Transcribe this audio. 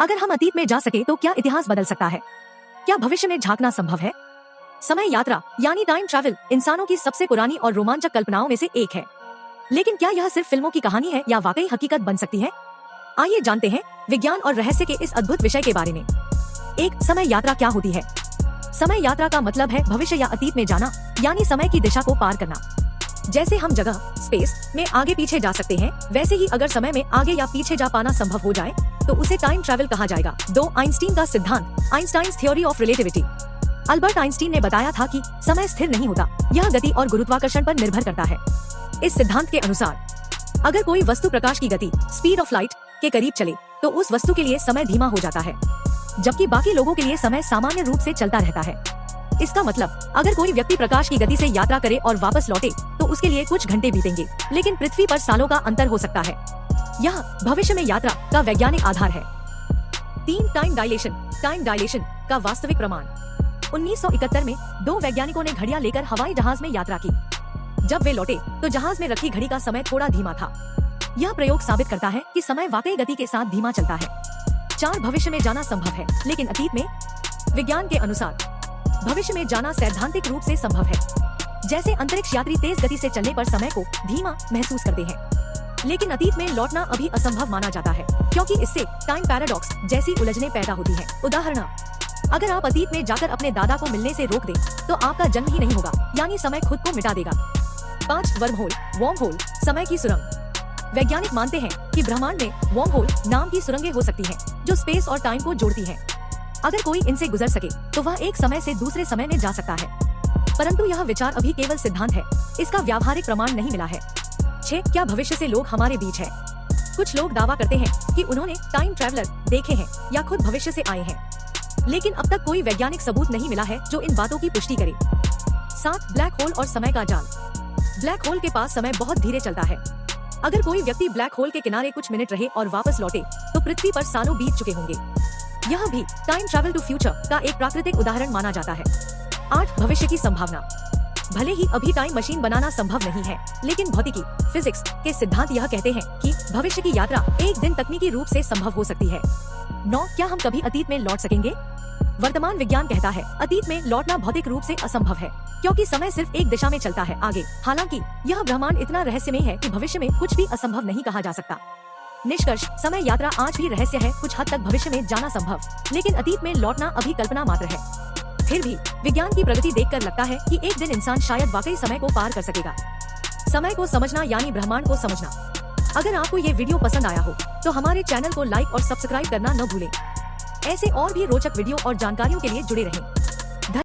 अगर हम अतीत में जा सके तो क्या इतिहास बदल सकता है? क्या भविष्य में झांकना संभव है? समय यात्रा यानी टाइम ट्रैवल इंसानों की सबसे पुरानी और रोमांचक कल्पनाओं में से एक है। लेकिन क्या यह सिर्फ फिल्मों की कहानी है या वाकई हकीकत बन सकती है? आइए जानते हैं विज्ञान और रहस्य के इस अद्भुत विषय के बारे में। एक, समय यात्रा क्या होती है? समय यात्रा का मतलब है भविष्य या अतीत में जाना, यानी समय की दिशा को पार करना। जैसे हम जगह स्पेस में आगे पीछे जा सकते हैं, वैसे ही अगर समय में आगे या पीछे जा पाना संभव हो जाए तो उसे टाइम ट्रैवल कहा जाएगा। 2, आइंस्टीन का सिद्धांत, Einstein's theory of relativity. Albert Einstein ने बताया था कि समय स्थिर नहीं होता, यह गति और गुरुत्वाकर्षण पर निर्भर करता है। इस सिद्धांत के अनुसार अगर कोई वस्तु प्रकाश की गति स्पीड ऑफ लाइट के करीब चले तो उस वस्तु के लिए समय धीमा हो जाता है, जबकि बाकी लोगों के लिए समय सामान्य रूप से चलता रहता है। इसका मतलब अगर कोई व्यक्ति प्रकाश की गति से यात्रा करे और वापस लौटे तो उसके लिए कुछ घंटे बीतेंगे, लेकिन पृथ्वी पर सालों का अंतर हो सकता है। यह भविष्य में यात्रा का वैज्ञानिक आधार है। 3, टाइम डायलेशन का वास्तविक प्रमाण। 1971 में 2 वैज्ञानिकों ने घड़ियां लेकर हवाई जहाज में यात्रा की। जब वे लौटे तो जहाज में रखी घड़ी का समय थोड़ा धीमा था। यह प्रयोग साबित करता है कि समय वाकई गति के साथ धीमा चलता है। 4, भविष्य में जाना संभव है लेकिन अतीत में? विज्ञान के अनुसार भविष्य में जाना सैद्धांतिक रूप से संभव है। जैसे अंतरिक्ष यात्री तेज गति से चलने पर समय को धीमा महसूस करते हैं, लेकिन अतीत में लौटना अभी असंभव माना जाता है क्योंकि इससे टाइम पैराडॉक्स जैसी उलझनें पैदा होती हैं। उदाहरण, अगर आप अतीत में जाकर अपने दादा को मिलने से रोक दें तो आपका जन्म ही नहीं होगा, यानी समय खुद को मिटा देगा। 5, वर्म होल समय की सुरंग। वैज्ञानिक मानते हैं कि ब्रह्मांड में वर्म होल नाम की सुरंगें हो सकती हैं, जो स्पेस और टाइम को जोड़ती हैं। अगर कोई इनसे गुजर सके तो वह एक समय से दूसरे समय में जा सकता है, परंतु यह विचार अभी केवल सिद्धांत है, इसका व्यावहारिक प्रमाण नहीं मिला है। 6, क्या भविष्य से लोग हमारे बीच है? कुछ लोग दावा करते हैं कि उन्होंने टाइम ट्रैवलर देखे हैं या खुद भविष्य से आए हैं, लेकिन अब तक कोई वैज्ञानिक सबूत नहीं मिला है जो इन बातों की पुष्टि करे। 7, ब्लैक होल और समय का जाल। ब्लैक होल के पास समय बहुत धीरे चलता है। अगर कोई व्यक्ति ब्लैक होल के किनारे कुछ मिनट रहे और वापस लौटे तो पृथ्वी पर सालों बीत चुके होंगे। यह भी टाइम ट्रैवल टू फ्यूचर का एक प्राकृतिक उदाहरण माना जाता है। 8, भविष्य की संभावना। भले ही अभी टाइम मशीन बनाना संभव नहीं है, लेकिन भौतिकी फिजिक्स के सिद्धांत यह कहते हैं कि भविष्य की यात्रा एक दिन तकनीकी रूप से संभव हो सकती है। 9, क्या हम कभी अतीत में लौट सकेंगे? वर्तमान विज्ञान कहता है अतीत में लौटना भौतिक रूप से असंभव है क्योंकि समय सिर्फ एक दिशा में चलता है, आगे। हालांकि यह ब्रह्मांड इतना रहस्यमय है कि भविष्य में कुछ भी असंभव नहीं कहा जा सकता। निष्कर्ष, समय यात्रा आज भी रहस्य है, कुछ हद तक भविष्य में जाना संभव, लेकिन अतीत में लौटना अभी कल्पना मात्र है। फिर भी विज्ञान की प्रगति देखकर लगता है कि एक दिन इंसान शायद वाकई समय को पार कर सकेगा। समय को समझना यानी ब्रह्मांड को समझना। अगर आपको ये वीडियो पसंद आया हो तो हमारे चैनल को लाइक और सब्सक्राइब करना न भूलें। ऐसे और भी रोचक वीडियो और जानकारियों के लिए जुड़े रहें।